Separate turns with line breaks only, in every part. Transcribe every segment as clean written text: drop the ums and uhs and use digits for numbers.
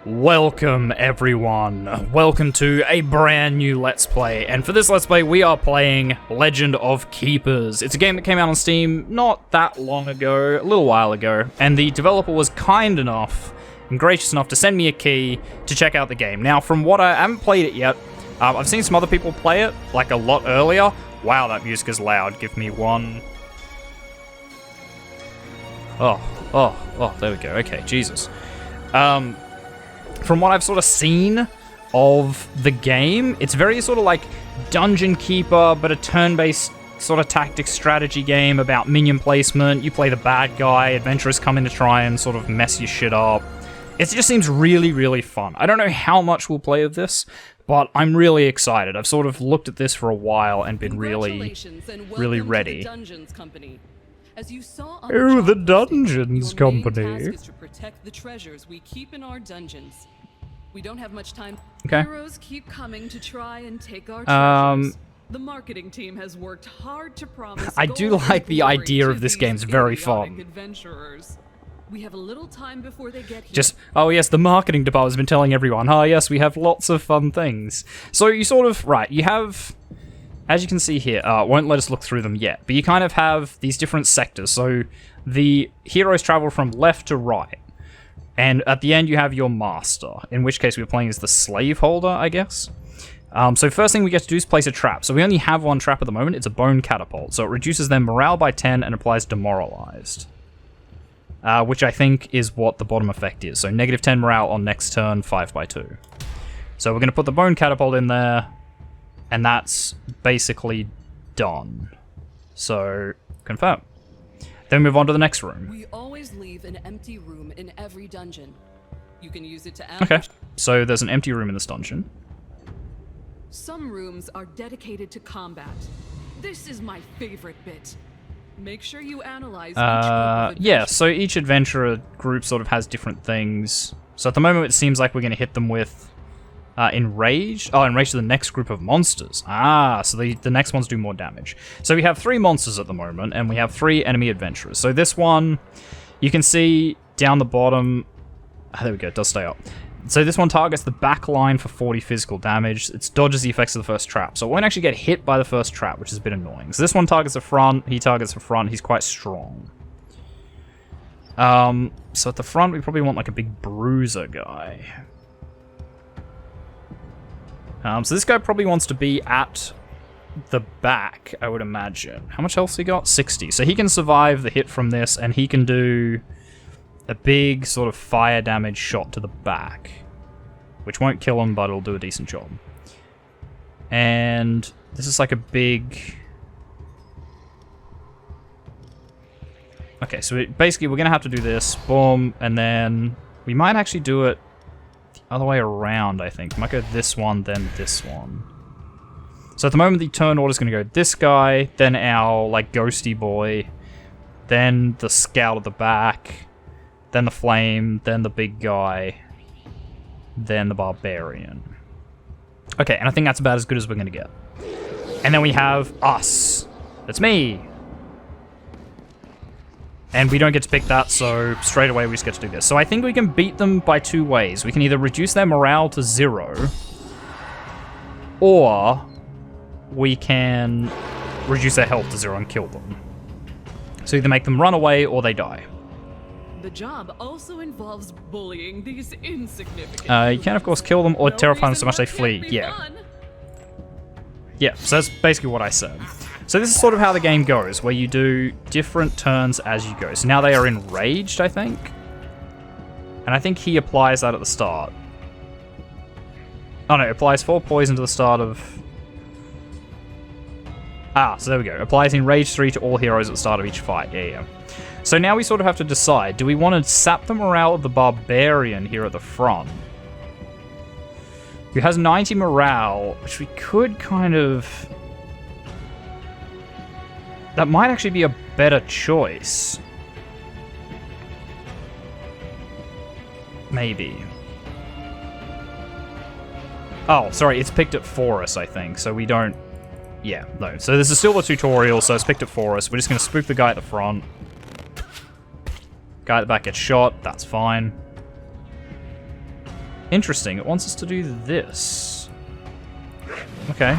Welcome everyone, welcome to a brand new Let's Play, and for this Let's Play we are playing Legend of Keepers. It's a game that came out on Steam not that long ago, a little while ago, and the developer was kind enough and gracious enough to send me a key to check out the game. Now from what I haven't played it yet, I've seen some other people play it, like a lot earlier. Wow, that music is loud, give me one. Oh, there we go, okay, Jesus. From what I've sort of seen of the game, it's very sort of like Dungeon Keeper, but a turn-based sort of tactics strategy game about minion placement. You play the bad guy, adventurers come in to try and sort of mess your shit up. It just seems really, really fun. I don't know how much we'll play of this, but I'm really excited. I've sort of looked at this for a while and been really, really ready.
As you saw on
the Dungeons Company.
Your main task is to protect the treasures we keep in our dungeons. We don't have much time.
Okay.
Heroes keep coming to try and take our treasures. The marketing team has worked hard to promise.
I do like the idea of this game. It's very fun.
Adventurers. We have a little time before they get here.
Just, oh yes, the marketing department's been telling everyone, oh yes, we have lots of fun things. So you sort of, right, you have, as you can see here, won't let us look through them yet, but you kind of have these different sectors. So the heroes travel from left to right. And at the end, you have your master, in which case we're playing as the slave holder, I guess. So first thing we get to do is place a trap. So we only have one trap at the moment. It's a bone catapult. So it reduces their morale by 10 and applies demoralized. Which I think is what the bottom effect is. So negative 10 morale on next turn, 5 by 2. So we're going to put the bone catapult in there. And that's basically done. So, confirm. Then we move on to the next room.
We always leave an empty room in every dungeon. You can use it to
Okay,
ambush.
so there's an empty room in this dungeon.
Some rooms are dedicated to combat. This is my favorite bit. Make sure you analyze each group of
Yeah, so each adventurer group sort of has different things. So at the moment it seems like we're going to hit them with Enraged? Oh, Enraged to the next group of monsters. Ah, so the next ones do more damage. So we have 3 monsters at the moment, and we have 3 enemy adventurers. So this one, you can see down the bottom... there we go, it does stay up. So this one targets the back line for 40 physical damage. It dodges the effects of the first trap. So it won't actually get hit by the first trap, which is a bit annoying. So this one targets the front, he targets the front, he's quite strong. So at the front, we probably want like a big bruiser guy. So this guy probably wants to be at the back, I would imagine. How much health he got? 60. So he can survive the hit from this, and he can do a big sort of fire damage shot to the back. Which won't kill him, but it'll do a decent job. And this is like a big... Okay, so basically we're going to have to do this. Boom, and then we might actually do it other way around, I think. Might go this one, then this one. So at the moment, the turn order is going to go this guy, then our, like, ghosty boy, then the scout at the back, then the flame, then the big guy, then the barbarian. Okay, and I think that's about as good as we're going to get. And then we have us. That's me. And we don't get to pick that, so straight away we just get to do this. So I think we can beat them by 2 ways. We can either reduce their morale to 0, or we can reduce their health to 0 and kill them. So either make them run away or they die.
The job also involves bullying these insignificant.
You can, of course, kill them or terrify them so much they flee. Yeah, so that's basically what I said. So this is sort of how the game goes, where you do different turns as you go. So now they are enraged, I think. And I think he applies that at the start. Oh no, it applies 4 poison to the start of... Ah, so there we go. Applies Enrage 3 to all heroes at the start of each fight. Yeah. So now we sort of have to decide, do we want to sap the morale of the barbarian here at the front? Who has 90 morale, which we could kind of... That might actually be a better choice. Maybe. Oh, sorry, it's picked it for us, I think, so we don't... Yeah, no. So this is still a tutorial, so it's picked it for us. We're just going to spook the guy at the front. Guy at the back gets shot, that's fine. Interesting. It wants us to do this. Okay.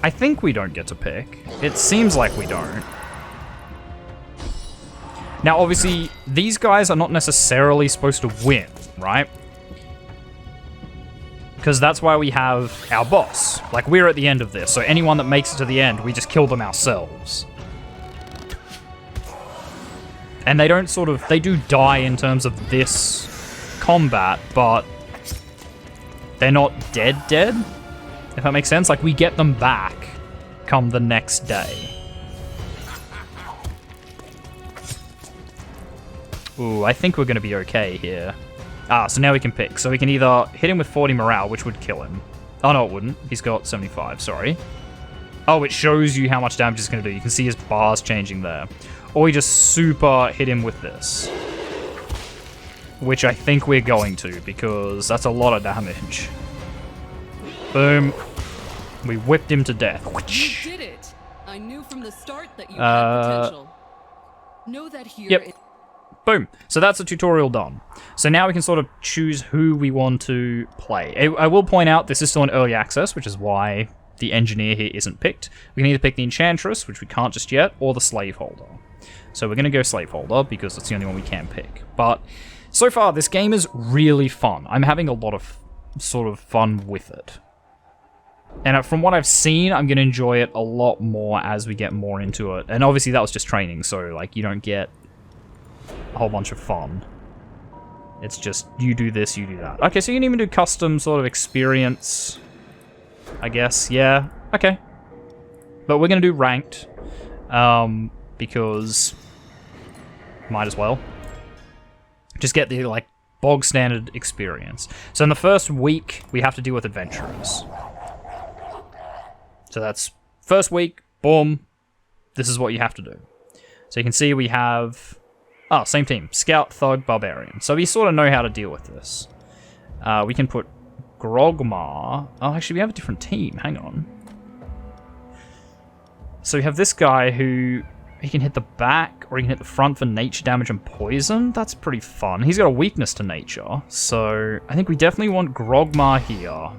I think we don't get to pick. It seems like we don't. Now, obviously, these guys are not necessarily supposed to win, right? Because that's why we have our boss. Like, we're at the end of this, so anyone that makes it to the end, we just kill them ourselves. And they don't sort of... They do die in terms of this combat, but they're not dead, if that makes sense. Like, we get them back come the next day. Ooh, I think we're going to be okay here. Ah, so now we can pick. So we can either hit him with 40 morale, which would kill him. Oh, no, it wouldn't. He's got 75, sorry. Oh, it shows you how much damage it's going to do. You can see his bars changing there. Or we just super hit him with this. Which I think we're going to, because that's a lot of damage. Boom. We whipped him to death.
You did it! I knew from the start that you had potential. Know that here.
Yep. Boom. So that's the tutorial done. So now we can sort of choose who we want to play. I will point out this is still in early access, which is why the engineer here isn't picked. We can either pick the enchantress, which we can't just yet, or the slaveholder. So we're going to go slaveholder because it's the only one we can pick. But so far, this game is really fun. I'm having a lot of sort of fun with it. And from what I've seen, I'm going to enjoy it a lot more as we get more into it. And obviously that was just training, so like you don't get a whole bunch of fun. It's just, you do this, you do that. Okay, so you can even do custom sort of experience, I guess. Yeah, okay. But we're going to do ranked, because might as well. Just get the, like, bog standard experience. So in the first week, we have to deal with adventurers. So that's first week, boom, this is what you have to do. So you can see we have... Oh, same team. Scout, Thug, Barbarian. So we sort of know how to deal with this. We can put Grogmar. Oh, actually, we have a different team. Hang on. So we have this guy who... He can hit the back, or he can hit the front for nature damage and poison. That's pretty fun. He's got a weakness to nature. So I think we definitely want Grogmar here.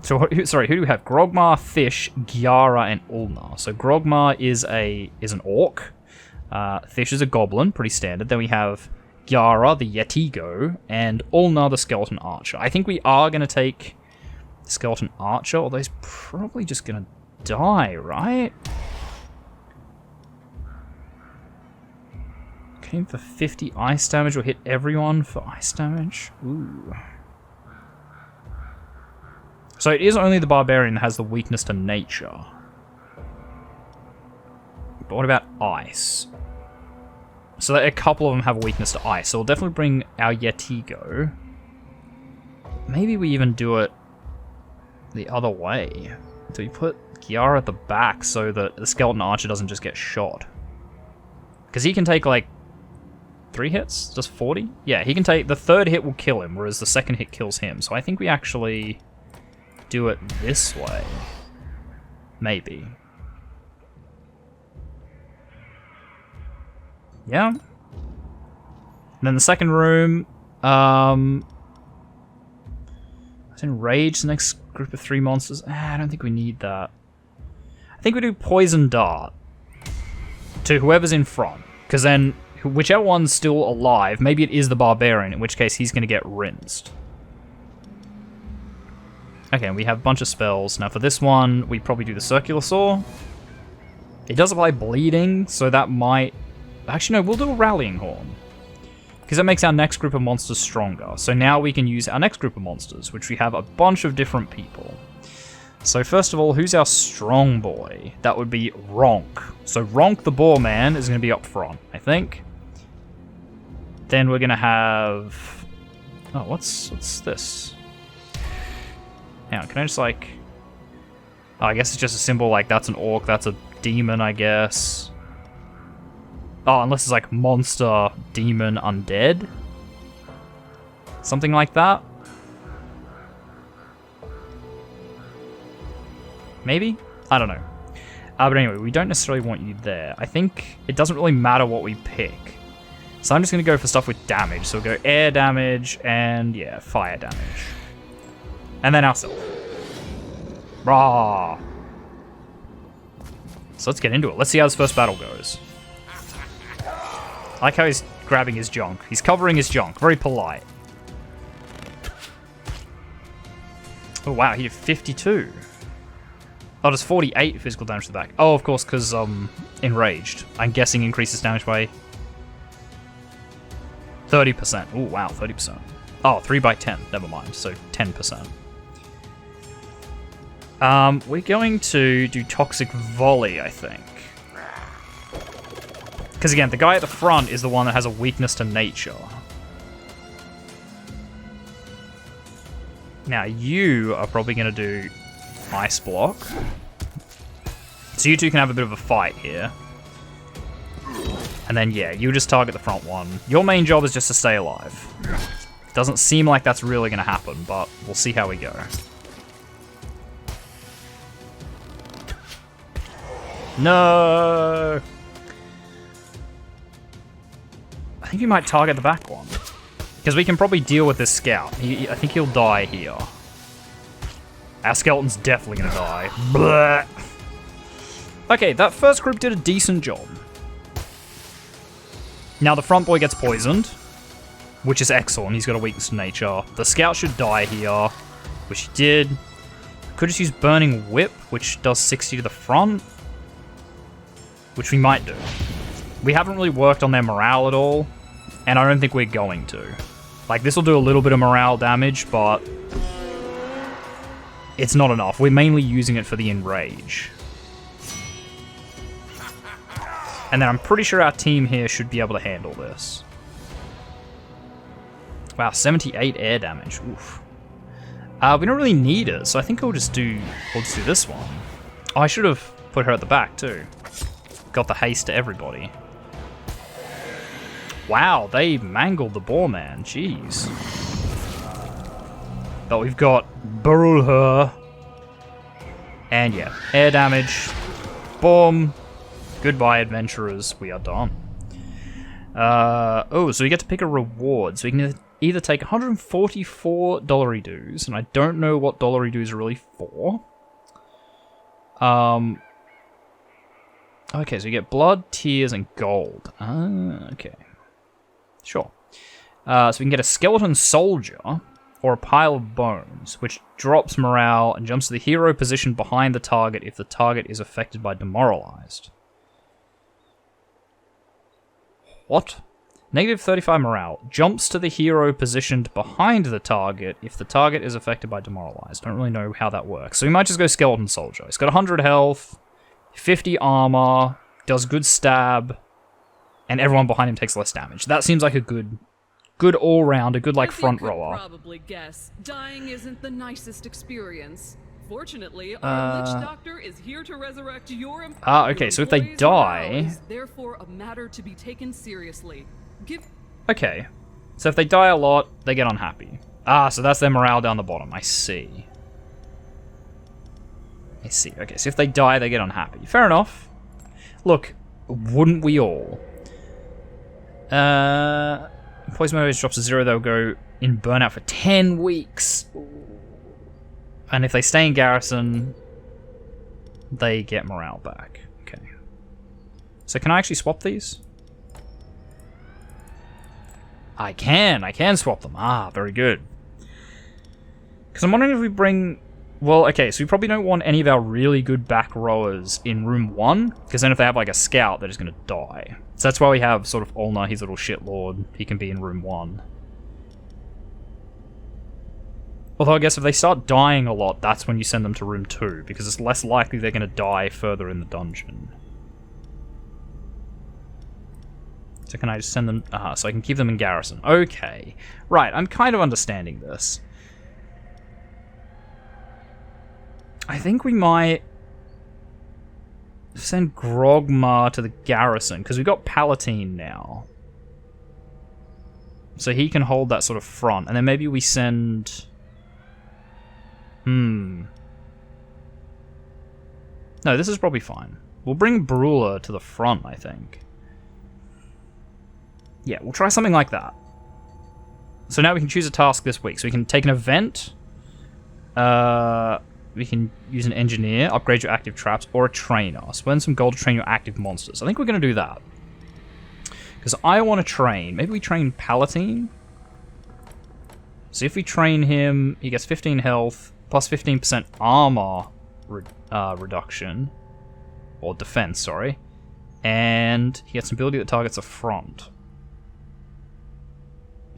So, sorry, who do we have? Grogmar, Fish, Gyara, and Ulnar. So Grogmar is an orc. Fish is a goblin, pretty standard. Then we have Gyara, the Yetigo, and Ulnar, the skeleton archer. I think we are going to take the skeleton archer, although he's probably just going to die, right? Okay, for 50 ice damage, we'll hit everyone for ice damage. Ooh. So it is only the barbarian that has the weakness to nature. But what about ice? So a couple of them have a weakness to ice. So we'll definitely bring our Yetigo. Maybe we even do it the other way. So we put Gyara at the back so that the skeleton archer doesn't just get shot. Because he can take like 3 hits? Just 40? Yeah, he can take... The third hit will kill him, whereas the second hit kills him. So I think we actually do it this way. Maybe. Yeah. And then the second room, it's Enrage, the next group of 3 monsters. I don't think we need that. I think we do Poison Dart to whoever's in front, because then whichever one's still alive, maybe it is the Barbarian, in which case he's going to get rinsed. Okay, we have a bunch of spells. Now for this one, we probably do the Circular Saw. It does apply bleeding, so that might... Actually, no, we'll do a Rallying Horn. Because that makes our next group of monsters stronger. So now we can use our next group of monsters, which we have a bunch of different people. So first of all, who's our strong boy? That would be Ronk. So Ronk the Boar Man is going to be up front, I think. Then we're going to have... Oh, what's this? Hang on, can I just like... Oh, I guess it's just a symbol like that's an orc, that's a demon, I guess. Oh, unless it's like monster, demon, undead. Something like that. Maybe? I don't know. But anyway, we don't necessarily want you there. I think it doesn't really matter what we pick. So I'm just going to go for stuff with damage. So we'll go air damage and, yeah, fire damage. And then ourselves. Rah! So let's get into it. Let's see how this first battle goes. I like how he's grabbing his junk. He's covering his junk. Very polite. Oh, wow. He did 52. Oh, does 48 physical damage to the back. Oh, of course, because enraged. I'm guessing increases damage by 30%. Oh, wow, 30%. Oh, 3 by 10. Never mind. So 10%. We're going to do Toxic Volley, I think. Because again, the guy at the front is the one that has a weakness to nature. Now, you are probably going to do Ice Block. So you two can have a bit of a fight here. And then, yeah, you just target the front one. Your main job is just to stay alive. Doesn't seem like that's really going to happen, but we'll see how we go. No! I think we might target the back one. Because we can probably deal with this scout. I think he'll die here. Our skeleton's definitely going to die. Blah. Okay, that first group did a decent job. Now the front boy gets poisoned, which is excellent. He's got a weakness to nature. The scout should die here, which he did. Could just use Burning Whip, which does 60 to the front, which we might do. We haven't really worked on their morale at all, and I don't think we're going to. Like, this will do a little bit of morale damage, but it's not enough. We're mainly using it for the enrage. And then I'm pretty sure our team here should be able to handle this. Wow, 78 air damage. Oof. We don't really need it, so I think we'll just do this one. Oh, I should have put her at the back too. Got the haste to everybody. Wow, they mangled the boar man. Jeez. But we've got Barulher. And yeah, air damage. Boom. Goodbye, adventurers. We are done. Oh, so we get to pick a reward. So we can either take 144 dollary dues, and I don't know what dollary dues are really for. Okay, so you get blood, tears, and gold. Okay. Sure. So we can get a skeleton soldier or a pile of bones, which drops morale and jumps to the hero position behind the target if the target is affected by demoralized. What? Negative 35 morale. Jumps to the hero positioned behind the target if the target is affected by demoralized. Don't really know how that works. So we might just go skeleton soldier. He's got 100 health, 50 armor, does good stab, and everyone behind him takes less damage. That seems like a good all-round, a good like front rower.
Probably guess dying isn't the nicest experience. Fortunately, our lich doctor is here to resurrect your
okay, so if they die,
therefore a matter to be taken seriously.
Okay. So if they die a lot, they get unhappy. So that's their morale down the bottom. I see. Okay, so if they die, they get unhappy. Fair enough. Look, wouldn't we all? Poison motivation drops to 0, they'll go in burnout for 10 weeks. And if they stay in garrison, they get morale back. Okay. So can I actually swap these? I can swap them. Very good. Because I'm wondering if we bring... Well, okay, so we probably don't want any of our really good back rowers in room 1, because then if they have like a scout, they're just going to die. So that's why we have sort of Ulna, he's a little shitlord. He can be in room 1. Although I guess if they start dying a lot, that's when you send them to room 2, because it's less likely they're going to die further in the dungeon. So can I just send them... so I can keep them in garrison. Okay. Right, I'm kind of understanding this. I think we might send Grogmar to the garrison, because we've got Palatine now. So he can hold that sort of front, and then maybe we send... No, this is probably fine. We'll bring Brula to the front, I think. Yeah, we'll try something like that. So now we can choose a task this week. So we can take an event. We can use an engineer, upgrade your active traps, or a trainer. Spend some gold to train your active monsters. I think we're going to do that. Because I want to train. Maybe we train Palatine. So if we train him, he gets 15 health, plus 15% armor reduction. Or defense, sorry. And he gets an ability that targets a front.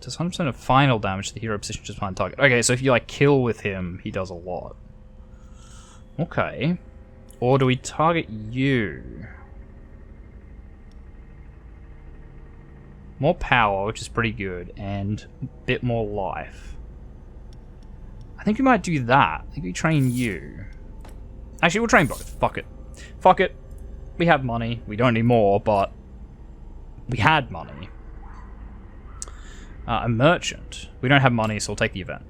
Does 100% of final damage to the hero position just behind target. Okay, so if you like kill with him, he does a lot. Okay. Or do we target you? More power, which is pretty good, and a bit more life. I think we might do that. I think we train you. Actually, we'll train both. Fuck it. Fuck it. We have money. We don't need more, but we had money. A merchant. We don't have money, so we'll take the event.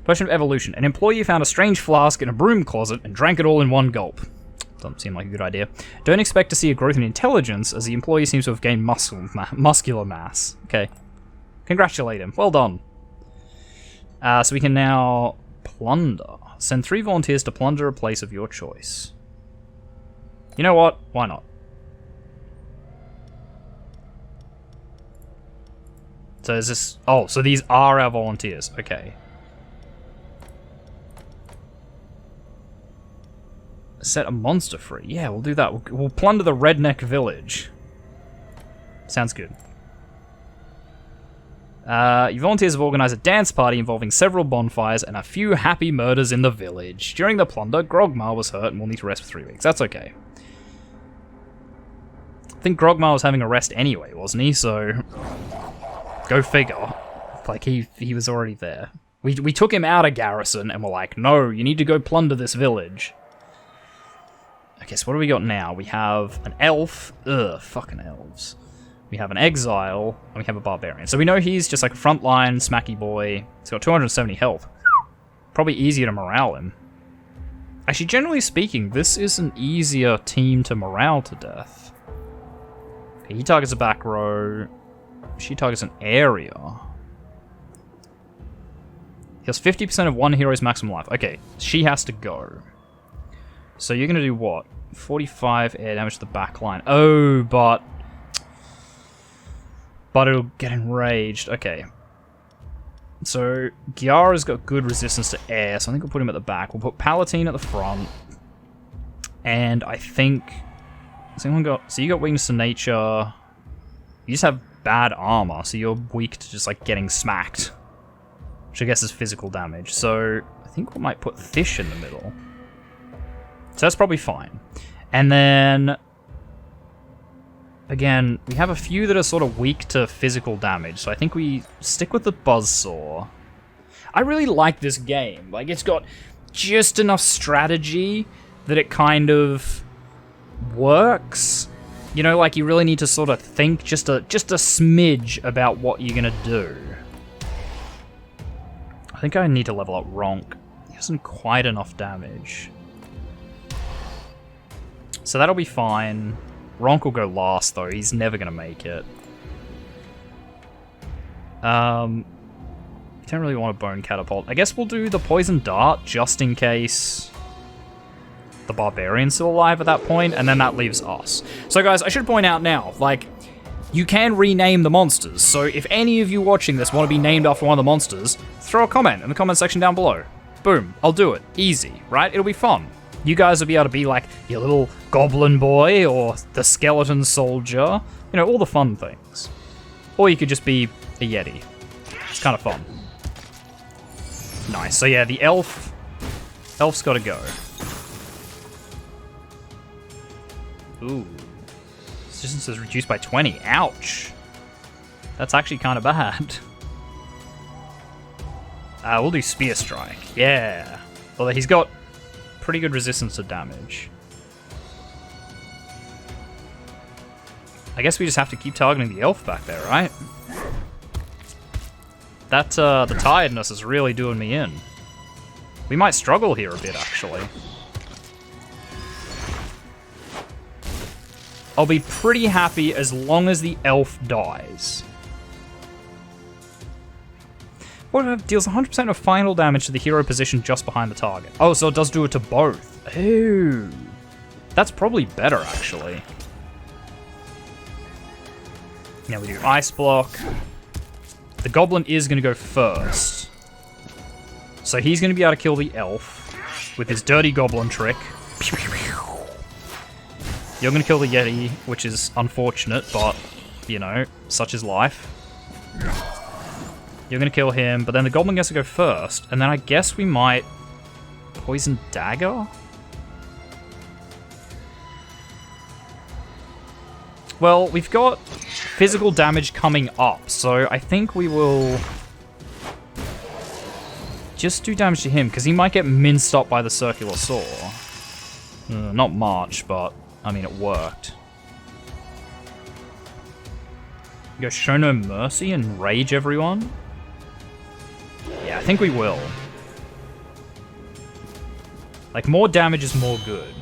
Potion of Evolution. An employee found a strange flask in a broom closet and drank it all in one gulp. Doesn't seem like a good idea. Don't expect to see a growth in intelligence, as the employee seems to have gained muscular mass. Okay. Congratulate him. Well done. So we can now plunder. Send 3 volunteers to plunder a place of your choice. You know what? Why not? So is this... Oh, so these are our volunteers. Okay. Set a monster free. Yeah, we'll do that. We'll plunder the redneck village. Sounds good. Your volunteers have organized a dance party involving several bonfires and a few happy murders in the village. During the plunder, Grogmar was hurt and will need to rest for 3 weeks. That's okay. I think Grogmar was having a rest anyway, wasn't he? So... Go figure. Like, he was already there. We took him out of garrison and we're like, no, you need to go plunder this village. Okay, so what do we got now? We have an elf. Ugh, fucking elves. We have an exile, and we have a barbarian. So we know he's just like a frontline, smacky boy. He's got 270 health. Probably easier to morale him. Actually, generally speaking, this is an easier team to morale to death. Okay, he targets a back row. She targets an area. He has 50% of one hero's maximum life. Okay, she has to go. So you're going to do what? 45 air damage to the back line. Oh, but it'll get enraged. Okay. So Giara's got good resistance to air, so I think we'll put him at the back. We'll put Palatine at the front. And I think... So you got weakness to nature. You just have bad armor, so you're weak to just like getting smacked. Which I guess is physical damage. So I think we might put Thish in the middle. So that's probably fine. And then, again, we have a few that are sort of weak to physical damage, so I think we stick with the Buzzsaw. I really like this game. Like, it's got just enough strategy that it kind of works. You know, like, you really need to sort of think just a smidge about what you're gonna do. I think I need to level up Ronk. He hasn't quite enough damage. So that'll be fine. Ronk will go last, though. He's never going to make it. Don't really want a Bone Catapult. I guess we'll do the Poison Dart, just in case the Barbarian's still alive at that point, and then that leaves us. So, guys, I should point out now, like, you can rename the monsters. So if any of you watching this want to be named after one of the monsters, throw a comment in the comment section down below. Boom. I'll do it. Easy, right? It'll be fun. You guys will be able to be like your little goblin boy or the skeleton soldier. You know, all the fun things. Or you could just be a Yeti. It's kind of fun. Nice. So yeah, the elf's got to go. Ooh. Resistance is reduced by 20. Ouch. That's actually kind of bad. We'll do Spear Strike. Yeah. Although he's got pretty good resistance to damage. I guess we just have to keep targeting the elf back there, right? That, the tiredness is really doing me in. We might struggle here a bit, actually. I'll be pretty happy as long as the elf dies. What if it deals 100% of final damage to the hero position just behind the target? Oh, so it does do it to both. Ooh. That's probably better, actually. Now we do Ice Block. The Goblin is going to go first. So he's going to be able to kill the elf with his dirty Goblin trick. You're going to kill the Yeti, which is unfortunate, but, you know, such is life. You're going to kill him, but then the Goblin gets to go first, and then I guess we might Poison Dagger? Well, we've got physical damage coming up, so I think we will just do damage to him, because he might get minced up by the Circular Saw. Not much, but, I mean, it worked. Go Show No Mercy and rage everyone? Yeah, I think we will. Like, more damage is more good.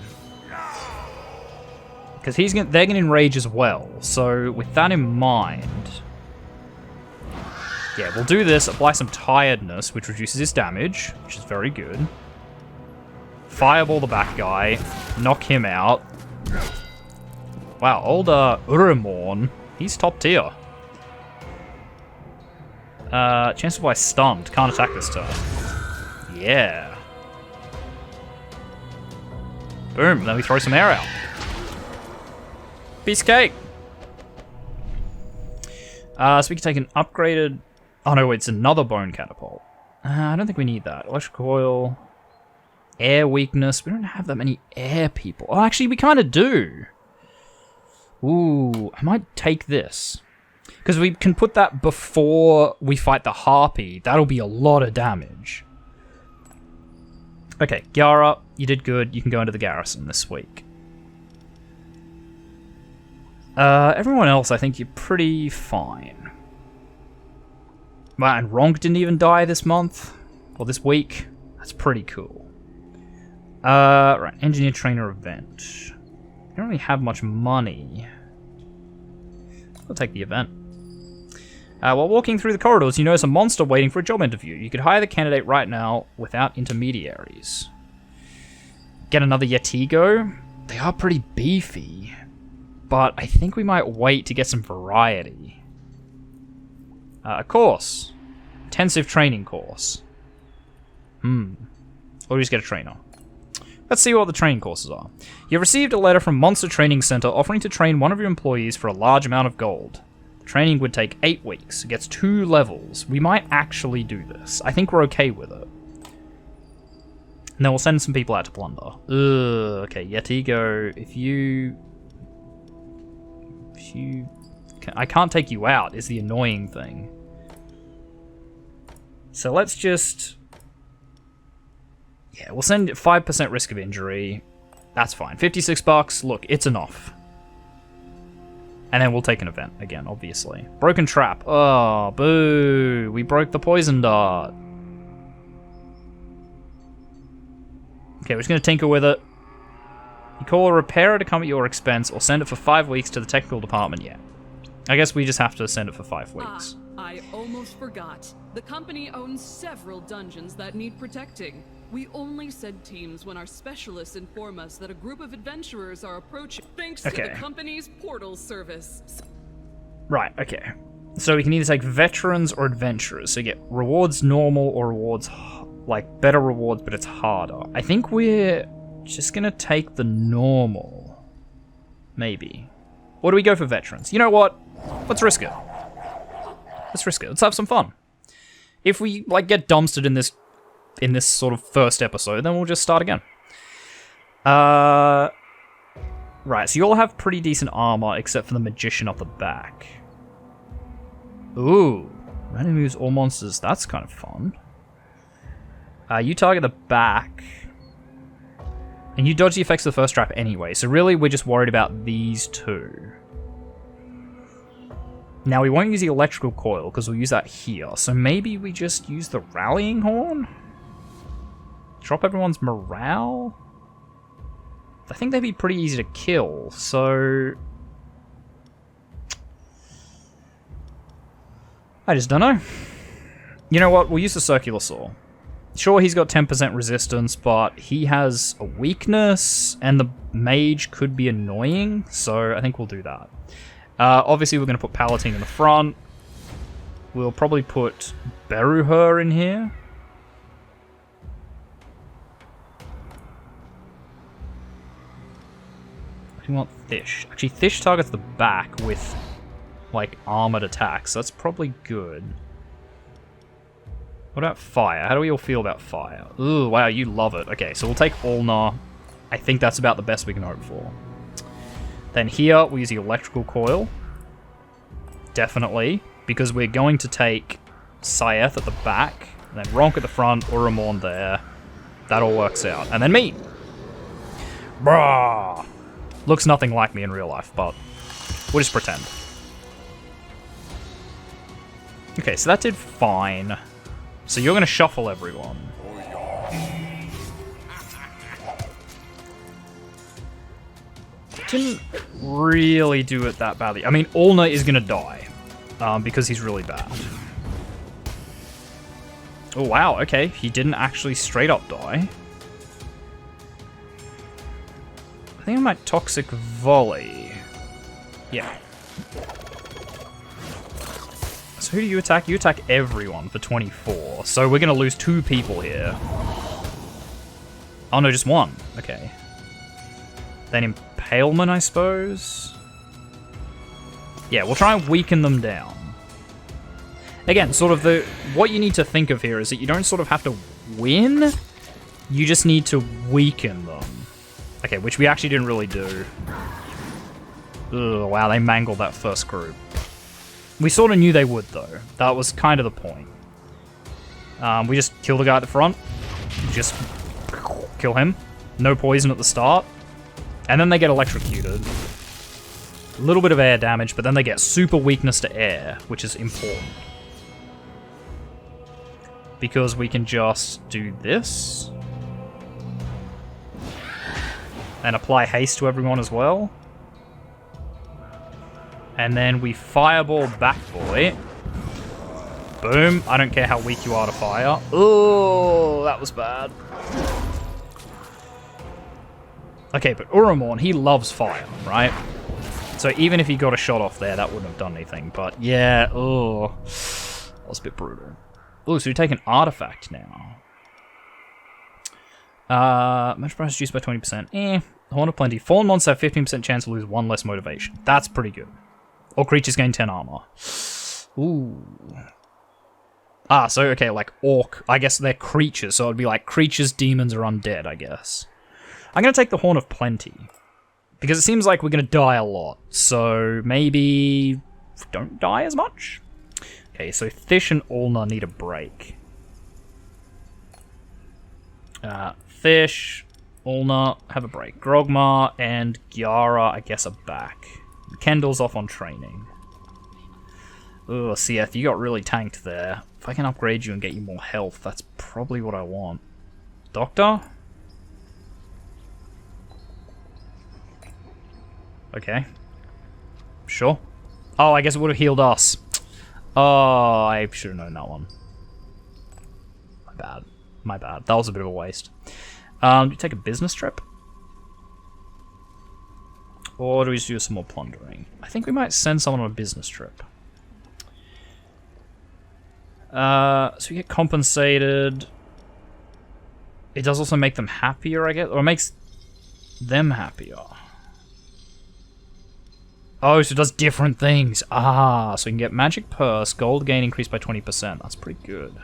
Because they're going to enrage as well. So, with that in mind... Yeah, we'll do this, apply some tiredness, which reduces his damage, which is very good. Fireball the back guy, knock him out. Wow, old Urimorn, he's top tier. Chance to apply stunned, can't attack this turn. Yeah. Boom, then we throw some air out. Piece of cake. So we can take an upgraded... Oh no, it's another bone catapult. I don't think we need that. Electric coil. Air weakness. We don't have that many air people. Oh, actually, we kind of do. Ooh, I might take this. Because we can put that before we fight the Harpy. That'll be a lot of damage. Okay, Gyara, you did good. You can go into the garrison this week. Everyone else, I think you're pretty fine. Wow, and Ronk didn't even die this month. Or this week. That's pretty cool. Right, Engineer Trainer event. I don't really have much money. I'll take the event. While walking through the corridors, you notice a monster waiting for a job interview. You could hire the candidate right now without intermediaries. Get another Yetigo? They are pretty beefy. But I think we might wait to get some variety. A course. Intensive training course. Or we just get a trainer. Let's see what the training courses are. You received a letter from Monster Training Center offering to train one of your employees for a large amount of gold. The training would take 8 weeks. It gets 2 levels. We might actually do this. I think we're okay with it. And then we'll send some people out to plunder. Okay, Yetigo, if you... I can't take you out, is the annoying thing. So let's just... Yeah, we'll send 5% risk of injury. That's fine. $56, look, it's enough. And then we'll take an event again, obviously. Broken Trap. Oh, boo. We broke the Poison Dart. Okay, we're just going to tinker with it. You call a repairer to come at your expense or send it for 5 weeks to the technical department. Yeah. I guess we just have to send it for 5 weeks.
I almost forgot. The company owns several dungeons that need protecting. We only send teams when our specialists inform us that a group of adventurers are approaching, thanks to the company's portal service.
Right, okay. So we can either take veterans or adventurers. So you get rewards normal or rewards, like, better rewards, but it's harder. I think we're just gonna take the normal. Maybe. Or do we go for veterans? You know what? Let's risk it. Let's risk it. Let's have some fun. If we, like, get dumpstered in this sort of first episode, then we'll just start again. Right, so you all have pretty decent armor, except for the magician up the back. Ooh. Randomly moves all monsters. That's kind of fun. You target the back. And you dodge the effects of the first trap anyway, so really we're just worried about these two. Now we won't use the electrical coil, because we'll use that here, so maybe we just use the rallying horn? Drop everyone's morale? I think they'd be pretty easy to kill, so I just don't know. You know what? We'll use the circular saw. Sure, he's got 10% resistance, but he has a weakness, and the mage could be annoying, so I think we'll do that. Obviously, we're going to put Palatine in the front. We'll probably put Beruher in here. We want Thish. Actually, Thish targets the back with, like, armored attacks, so that's probably good. What about fire? How do we all feel about fire? Ooh, wow, you love it. Okay, so we'll take Ulnar. I think that's about the best we can hope for. Then here, we'll use the electrical coil. Definitely. Because we're going to take Syeth at the back, and then Ronk at the front, Uramorn there. That all works out. And then me! Brah! Looks nothing like me in real life, but we'll just pretend. Okay, so that did fine. So you're going to shuffle everyone. Didn't really do it that badly. I mean, Ulnar is going to die. Because he's really bad. Oh, wow, okay. He didn't actually straight up die. I think I might Toxic Volley. Yeah. So who do you attack? You attack everyone for 24. So we're going to lose 2 people here. Oh, no, just 1. Okay. Then Impalement, I suppose? Yeah, we'll try and weaken them down. Again, sort of what you need to think of here is that you don't sort of have to win. You just need to weaken them. Okay, which we actually didn't really do. Ugh, wow, they mangled that first group. We sort of knew they would, though. That was kind of the point. We just kill the guy at the front. Just kill him. No poison at the start. And then they get electrocuted. A little bit of air damage, but then they get super weakness to air, which is important. Because we can just do this. And apply haste to everyone as well. And then we fireball back, boy. Boom. I don't care how weak you are to fire. Oh, that was bad. Okay, but Uramorn, he loves fire, right? So even if he got a shot off there, that wouldn't have done anything. But yeah, oh, that was a bit brutal. Oh, so we take an artifact now. Magic price reduced by 20%. Horn of Plenty. Fallen monsters have 15% chance to lose 1 less motivation. That's pretty good. All creatures gain 10 armor. Ooh. Ah, so okay, like orc. I guess they're creatures, so it'd be like creatures, demons, or undead, I guess. I'm gonna take the Horn of Plenty. Because it seems like we're gonna die a lot. So maybe don't die as much? Okay, so Thish and Ulnar need a break. Thish, Ulnar have a break. Grogmar and Gyara, I guess, are back. Kendall's off on training. Ugh, Syeth, you got really tanked there. If I can upgrade you and get you more health, that's probably what I want. Doctor? Okay. Sure. Oh, I guess it would have healed us. Oh, I should have known that one. My bad. My bad. That was a bit of a waste. Do we take a business trip? Or do we just do some more plundering? I think we might send someone on a business trip. So we get compensated. It does also make them happier, I guess. Or it makes them happier. Oh, so it does different things. Ah, so we can get magic purse, gold gain increased by 20%. That's pretty good.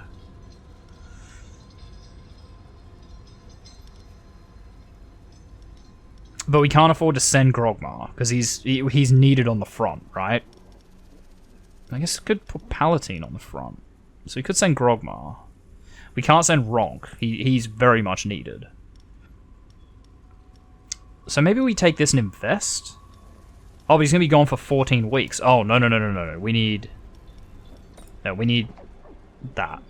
But we can't afford to send Grogmar, because he's needed on the front, right? I guess we could put Palatine on the front. So we could send Grogmar. We can't send Ronk. He's very much needed. So maybe we take this and invest? Oh, but he's going to be gone for 14 weeks. Oh, no. We need... No, we need that.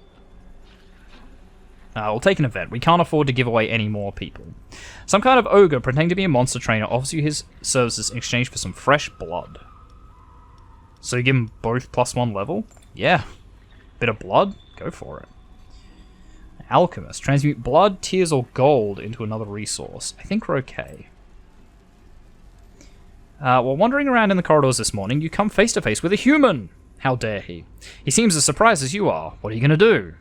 We'll take an event. We can't afford to give away any more people. Some kind of ogre, pretending to be a monster trainer, offers you his services in exchange for some fresh blood. So you give him both +1 level? Yeah, Bit of blood? Go for it. Alchemist. Transmute blood, tears, or gold into another resource. I think we're okay. While wandering around in the corridors this morning, you come face to face with a human. How dare he? He seems as surprised as you are. What are you going to do?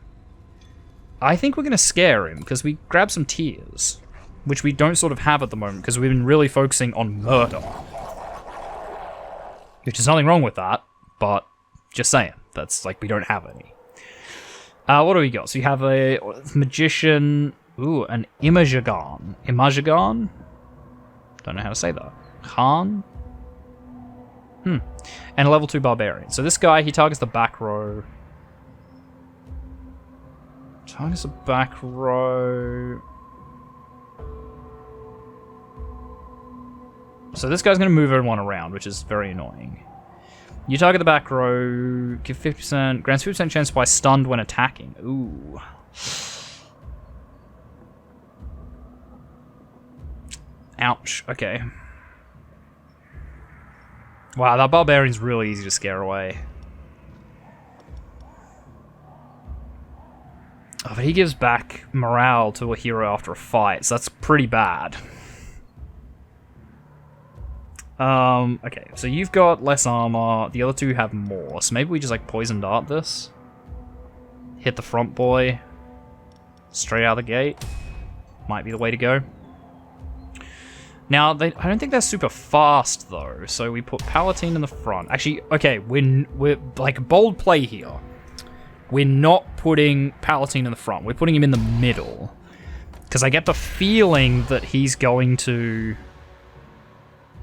I think we're going to scare him, because we grab some tears, which we don't sort of have at the moment, because we've been really focusing on murder. Which is nothing wrong with that, but just saying. That's like, we don't have any. What do we got? So you have a magician. Ooh, an Imajagan. Imajagan? Don't know how to say that. Khan? And a level 2 barbarian. So this guy, he targets the back row. Targets the back row. So this guy's going to move everyone around, which is very annoying. You target the back row, give 50%, grants 50% chance to apply stunned when attacking. Ooh. Ouch, okay. Wow, that barbarian's really easy to scare away. Oh, but he gives back morale to a hero after a fight, so that's pretty bad. Okay, so you've got less armor, the other two have more, so maybe we just like poison dart this. Hit the front boy. Straight out of the gate. Might be the way to go. Now, I don't think they're super fast though, so we put Palatine in the front. Actually, okay, we're like bold play here. We're not putting Palatine in the front, we're putting him in the middle. Because I get the feeling that he's going to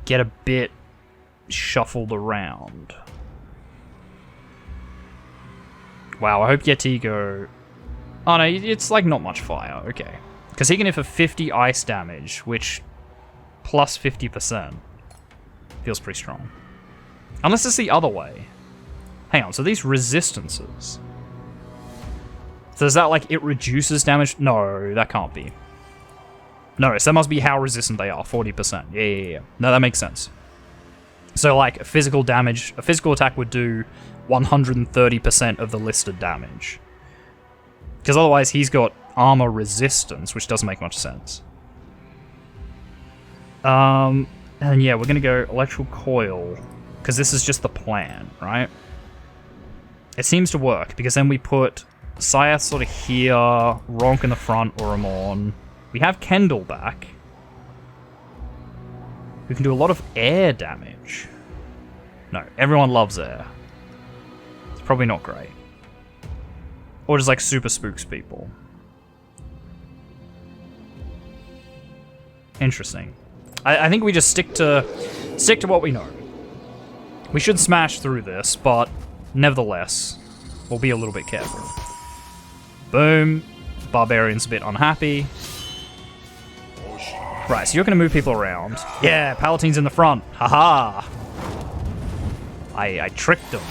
get a bit shuffled around. Wow, I hope Yetigo... Oh no, it's like not much fire, okay. Because he can hit for 50 ice damage, which plus 50% feels pretty strong. Unless it's the other way. Hang on, so these resistances... So is that like it reduces damage? No, that can't be. No, so that must be how resistant they are, 40%. Yeah. No, that makes sense. So like a physical attack would do 130% of the listed damage. Because otherwise he's got armor resistance, which doesn't make much sense. And yeah, we're gonna go electrical coil, because this is just the plan, right? It seems to work, because then we put Syath sort of here, Ronk in the front, or Amorn. We have Kendall back. We can do a lot of air damage. No, everyone loves air. It's probably not great. Or just like super spooks people. Interesting. I think we just stick to what we know. We should smash through this, but nevertheless, we'll be a little bit careful. Boom. Barbarian's a bit unhappy. Right, so you're going to move people around. Yeah, Palatine's in the front. Haha. I tricked them.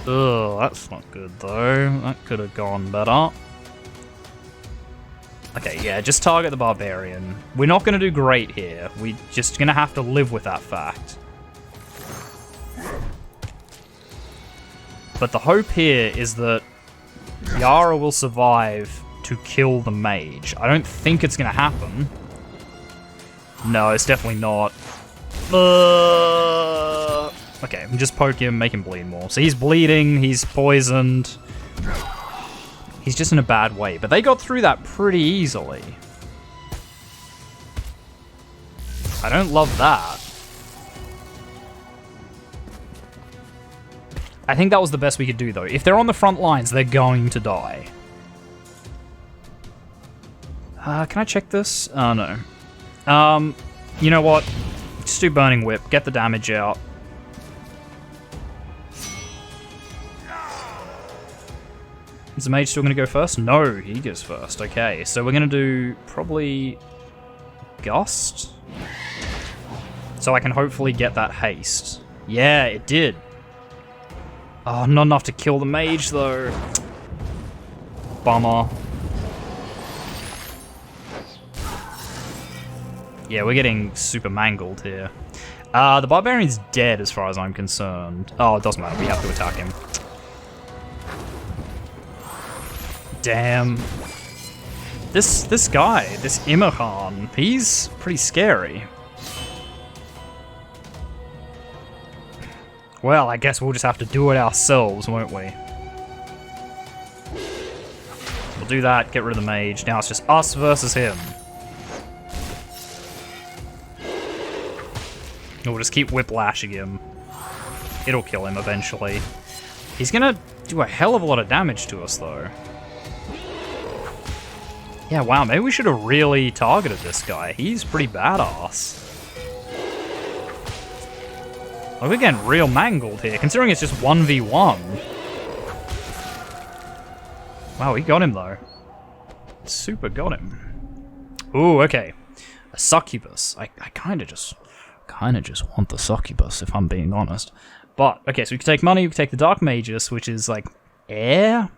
Ugh, that's not good though. That could have gone better. Okay, yeah, just target the Barbarian. We're not going to do great here. We're just going to have to live with that fact. But the hope here is that Yara will survive to kill the mage. I don't think it's going to happen. No, it's definitely not. Okay, just poke him, make him bleed more. So he's bleeding, he's poisoned. He's just in a bad way. But they got through that pretty easily. I don't love that. I think that was the best we could do, though. If they're on the front lines, they're going to die. Can I check this? Oh, no. You know what? Just do Burning Whip. Get the damage out. Is the mage still going to go first? No, he goes first. Okay, so we're going to do probably Gust. So I can hopefully get that haste. Yeah, it did. Oh, not enough to kill the mage, though. Bummer. Yeah, we're getting super mangled here. The Barbarian's dead as far as I'm concerned. Oh, it doesn't matter. We have to attack him. Damn. This guy, this Immerhan, he's pretty scary. Well, I guess we'll just have to do it ourselves, won't we? We'll do that, get rid of the mage. Now it's just us versus him. We'll just keep whiplashing him. It'll kill him eventually. He's gonna do a hell of a lot of damage to us, though. Yeah, wow, maybe we should have really targeted this guy. He's pretty badass. Like, we're getting real mangled here, considering it's just 1v1. Wow, we got him, though. Super got him. Ooh, okay. A succubus. I kind of just want the succubus, if I'm being honest. But, okay, so we can take money, we can take the Dark Magus, which is, like, air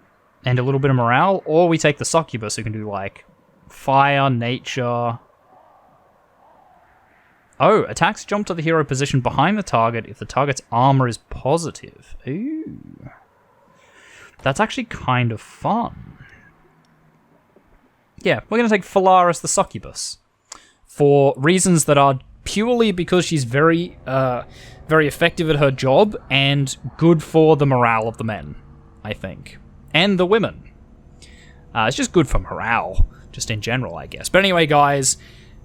and a little bit of morale, or we take the succubus, who can do, like, fire, nature. Oh, attacks jump to the hero position behind the target if the target's armor is positive. Ooh. That's actually kind of fun. Yeah, we're going to take Phalaris the Succubus. For reasons that are purely because she's very effective at her job and good for the morale of the men, I think. And the women. It's just good for morale, just in general, I guess. But anyway, guys,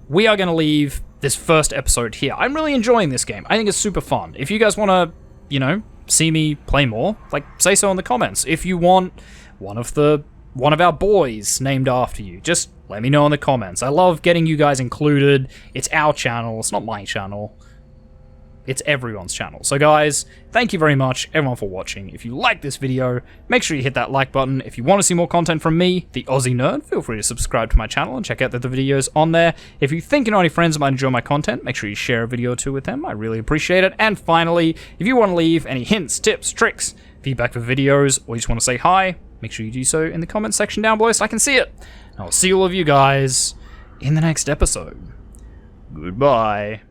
we are going to leave this first episode here. I'm really enjoying this game. I think it's super fun. If you guys want to, you know, see me play more, like, say so in the comments. If you want one of our boys named after you, just let me know in the comments. I love getting you guys included. It's our channel. It's not my channel. It's everyone's channel. So guys, thank you very much, everyone, for watching. If you like this video, make sure you hit that like button. If you want to see more content from me, the Aussie Nerd, feel free to subscribe to my channel and check out the videos on there. If you think you know any friends might enjoy my content, make sure you share a video or two with them. I really appreciate it. And finally, if you want to leave any hints, tips, tricks, feedback for videos, or you just want to say hi, make sure you do so in the comment section down below so I can see it. And I'll see all of you guys in the next episode. Goodbye.